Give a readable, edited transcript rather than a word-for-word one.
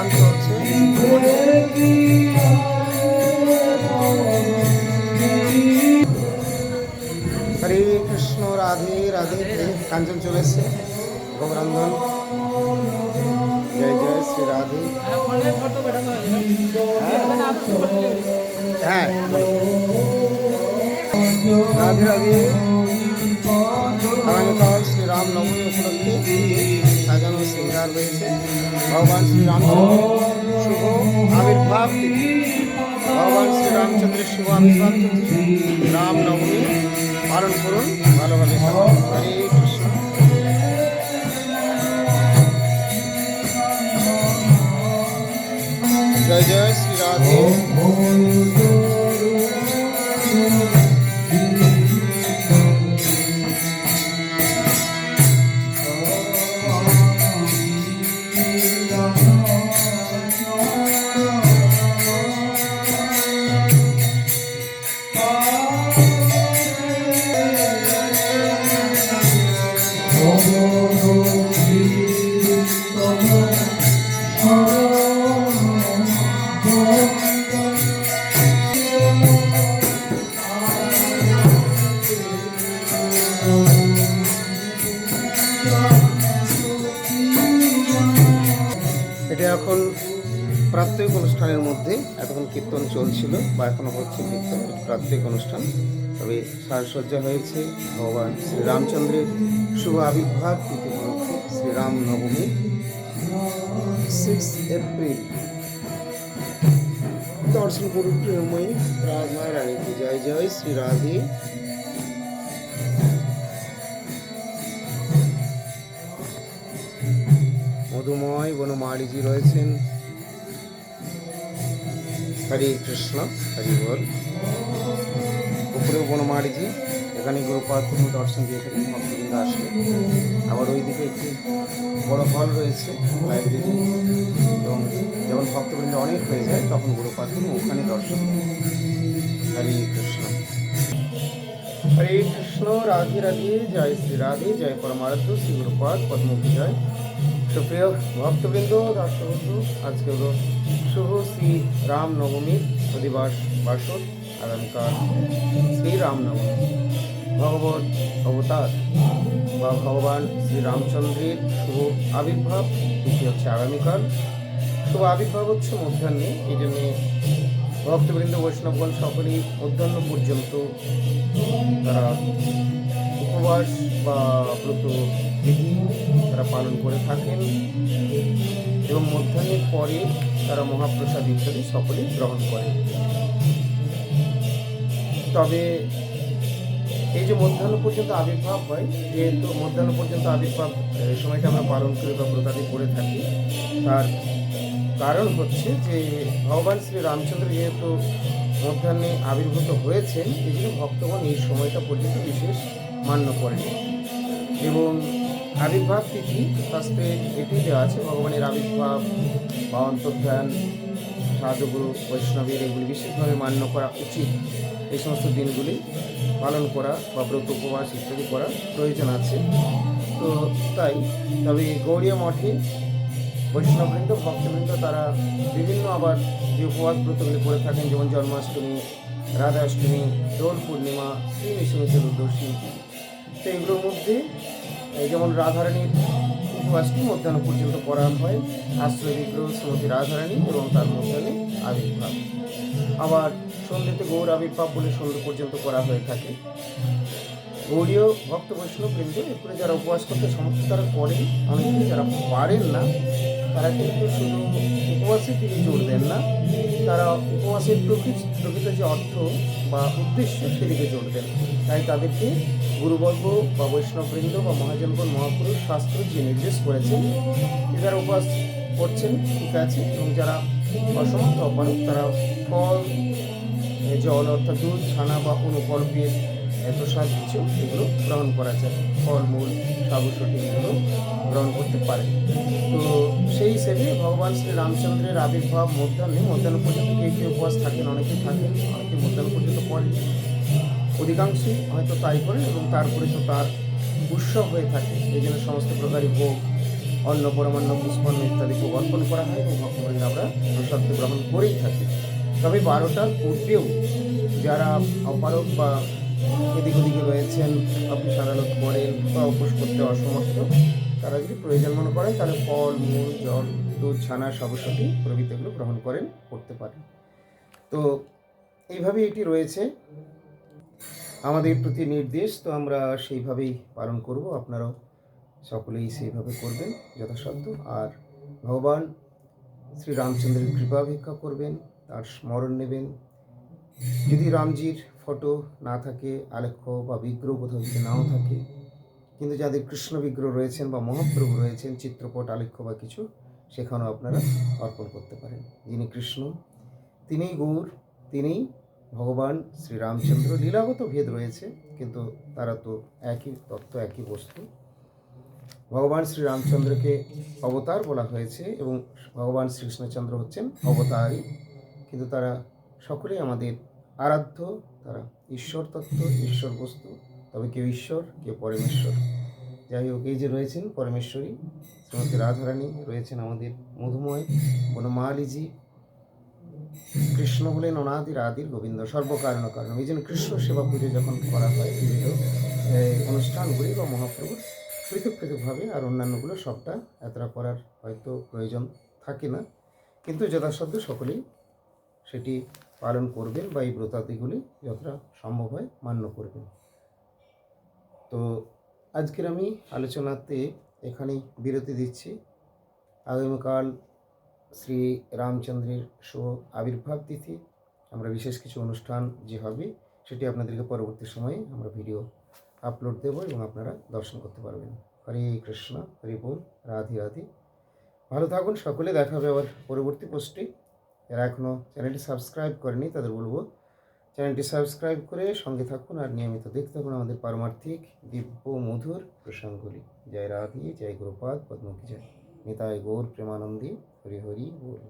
গান চলছে। হরে কৃষ্ণ, রাধে রাধে। কাঞ্চন চলে এসছে, গোবরন্ধন। জয় জয় শ্রী রাধে। হ্যাঁ, রাধে রাধে। আগামীকাল শ্রীরাম নবমী উপলক্ষে সাজানো সিঙ্গার রয়েছে। ভগবান শ্রীরামচন্দ্রের শুভ আবির্ভাব তিথি, ভগবান শ্রীরামচন্দ্রের শুভ আবির্ভাব তিথি রাম নবমী পালন করুন ভালোভাবে। হরে কৃষ্ণ। জয় জয় শ্রী রাধে। এটা এখন প্রাত্যহিক অনুষ্ঠানের মধ্যে, এতক্ষণ কীর্তন চলছিল বা এখনো হচ্ছে কীর্তন, প্রাত্যহিক অনুষ্ঠান। তবে সাজসজ্জা হয়েছে ভগবান শ্রীরামচন্দ্রের শুভ আবির্ভাব তিথি উপলক্ষে শ্রীরাম নবমী 6 এপ্রিল। দর্শন করুন প্রেমময়ী রাধা রানীকে। জয় জয় শ্রী রাধে। মধুময় বনমালীজি রয়েছেন। হরে কৃষ্ণ, হরি বল। উপরে বনমালীজি, এখানে গুরুপাদ তুমি দর্শন দিয়ে থাকেন ভক্তবৃন্দ আসলে। আবার ওইদিকে একটি বড় হল রয়েছে লাইব্রেরি, এবং যখন ভক্তবৃন্দ অনেক হয়ে যায় তখন গুরুপাদ তুমি ওখানে দর্শন। হরে কৃষ্ণ, হরে কৃষ্ণ, রাধে রাধে। জয় শ্রী রাধে, জয় পরমারাধ্য শ্রী গুরুপাদ পদ্ম বিজয়। সুপ্রিয় ভক্তবৃন্দ, দর্শকবৃন্দ, আজকে হলো শুভ শ্রী রাম নবমীর অধিবাস বাসর। আগামীকাল শ্রীরাম নবমী, ভগবত অবতার বা ভগবান শ্রীরামচন্দ্রের শুভ আবির্ভাব তিথি হচ্ছে আগামীকাল। শুভ আবির্ভাব হচ্ছে মধ্যাহ্নে, এই জন্যে ভক্তবৃন্দ বৈষ্ণবগণ সকলেই মধ্যাহ্ন পর্যন্ত তারা উপবাস বা ব্রত বিধি তারা পালন করে থাকেন, এবং মধ্যাহ্নের পরে তারা মহাপ্রসাদ ইত্যাদি সকলেই গ্রহণ করেন। তবে এই যে মধ্যাহ্ন পর্যন্ত আবির্ভাব হয়, যেহেতু মধ্যাহ্ন পর্যন্ত আবির্ভাব সময়টা আমরা পালন করে বা ব্রতাদি করে থাকি, তার কারণ হচ্ছে যে ভগবান শ্রী রামচন্দ্র যেহেতু মধ্যাহ্নে আবির্ভূত হয়েছেন, এই জন্য ভক্তগণ এই সময়টা পর্যন্ত বিশেষ মান্য করেন। এবং আবির্ভাব তিথি শাস্ত্রে এটি দেওয়া আছে, ভগবানের আবির্ভাব বা অন্তর্ধান, সাধুগুরু বৈষ্ণবের এগুলি বিশেষভাবে মান্য করা উচিত। এই সমস্ত দিনগুলি পালন করা বা ব্রত উপবাস ইত্যাদি করা প্রয়োজন আছে। তো তাই, তবে গৌড়ীয় মঠে বৈষ্ণববৃন্দ ভক্তবৃন্দ তারা বিভিন্ন আবার যে উপবাস ব্রতগুলি করে থাকেন, যেমন জন্মাষ্টমী, রাধাষ্টমী, দোল পূর্ণিমা, শ্রী নৃসিংহ চতুর্দশী। তো এগুলোর মধ্যে যেমন রাধারানীর উপবাসটি মধ্যাহ্ন পর্যন্ত করা হয়, আশ্রয় বিগ্রহ শ্রীমতী রাধারানী এবং তার মধ্যাহ্নে আবির্ভাব। আবার সন্ধ্যেতে গৌর আবির্ভাব বলে সন্ধ্যে পর্যন্ত করা হয়ে থাকে। গৌড়ীয় ভক্ত বৈষ্ণববৃন্দ এরপরে যারা উপবাস করতে সমর্থ তারা করেন, অনেকে যারা পারেন না তারা কিন্তু শুধু উপবাসের দিকে জোর দেন না, তারা উপবাসের প্রকৃত যে অর্থ বা উদ্দেশ্য সেদিকে জোর দেন। তাই তাদেরকে গুরুবর্গ বা বৈষ্ণববৃন্দ বা মহাজনগণ মহাপুরুষ শাস্ত্র যে নির্দেশ করেছেন, যারা উপবাস করছেন ঠিক আছে, এবং যারা অসমর্থ অপারক তারা ফল, জল অর্থাৎ দুধ, ছানা বা অনুকল্পের প্রসাদ কিছু এগুলো গ্রহণ করা যায়, ফলমূল, সাবুসটি এগুলো গ্রহণ করতে পারে। তো সেই হিসেবে ভগবান শ্রী রামচন্দ্রের আবির্ভাব মধ্যাহ্ন পর্যন্ত কেউ উপবাস থাকেন, অনেকে মধ্যাহ্ন পর্যন্ত করেন, অধিকাংশই হয়তো তাই করেন, এবং তারপরে তো তার উৎসব হয়ে থাকে। এই জন্য সমস্ত প্রকারই ভোগ অন্ন পরমান্ন পুষ্পান্ন ইত্যাদি ভোগ অর্পণ করা হয় এবং ভক্তবৃন্দ আমরা প্রসাদ গ্রহণ করেই থাকি। তবে 12টার পূর্বেও যারা অপারক বা এদিক ওদিকে রয়েছেন, অফিস আদালত করেন বা উপোস করতে অসমর্থ, তারা যদি প্রয়োজন মনে করেন তাহলে ফল মূল জল দুধ ছানা সবসতি প্রভৃতিগুলো গ্রহণ করেন করতে পারেন। তো এইভাবে এটি রয়েছে আমাদের প্রতি নির্দেশ, তো আমরা সেইভাবেই পালন করব। আপনারাও সকলেই সেইভাবে করবেন যথাসাধ্য। আর ভগবান শ্রী রামচন্দ্রের কৃপা ভিক্ষা করবেন, তার স্মরণ নেবেন। যদি রামজির ফটো না থাকে, আলেখ্য বা বিগ্রহ কোথাও যদি নাও থাকে, কিন্তু যাদের কৃষ্ণ বিগ্রহ রয়েছেন বা মহাপ্রভু রয়েছেন, চিত্রপট আলেখ্য বা কিছু, সেখানেও আপনারা অর্পণ করতে পারেন। যিনি কৃষ্ণ, তিনিই গৌর, তিনিই ভগবান শ্রীরামচন্দ্র। লীলাগত ভেদ রয়েছে, কিন্তু তারা তো একই তত্ত্ব, একই বস্তু। ভগবান শ্রীরামচন্দ্রকে অবতার বলা হয়েছে এবং ভগবান শ্রীকৃষ্ণচন্দ্র হচ্ছেন অবতারই, কিন্তু তারা সকলেই আমাদের আরাধ্য। তারা ঈশ্বর তত্ত্ব, ঈশ্বর বস্তু। তবে কেউ ঈশ্বর, কেউ পরমেশ্বর। যাই হোক, এই যে রয়েছেন পরমেশ্বরী শ্রীমতী রাধারানী, রয়েছেন আমাদের মধুময় বনমালীজি। কৃষ্ণ হলেন অনাদির আদির গোবিন্দ, সর্বকারণ কারণ। এই জন্য কৃষ্ণ সেবা পুজো যখন করা হয় বিভিন্ন অনুষ্ঠানগুলি বা মহাপ্রভুর পৃথক পৃথকভাবে, আর অন্যান্যগুলো সবটা এতটা করার হয়তো প্রয়োজন থাকে না, কিন্তু যথাসাধ্য সকলেই সেটি পালন করবেন বা এই ব্রতাদিগুলি যতটা সম্ভব হয় মান্য করবেন। তো আজকের আমি আলোচনাতে এখানেই বিরতি দিচ্ছি। আগামীকাল শ্রী রামচন্দ্রের শুভ আবির্ভাব তিথি, আমরা বিশেষ কিছু অনুষ্ঠান যে হবে সেটি আপনাদেরকে পরবর্তী সময়ে আমরা ভিডিও আপলোড দেব এবং আপনারা দর্শন করতে পারবেন। হরে কৃষ্ণ, হরি বল, রাধে রাধে। ভালো থাকুন সকলে, দেখা হবে আবার পরবর্তী পোস্টে। যারা এখনও চ্যানেলটি সাবস্ক্রাইব করেনি তাদের বলবো চ্যানেলটি সাবস্ক্রাইব করে সঙ্গে থাকুন আর নিয়মিত দেখতে থাকুন আমাদের পারমার্থিক দিব্য মধুর প্রসঙ্গগুলি। জয় রাধে, জয় গুরুপাদ পদ্ম কি জয়। নিতাই গৌর প্রেমানন্দী, হরি হরি বল।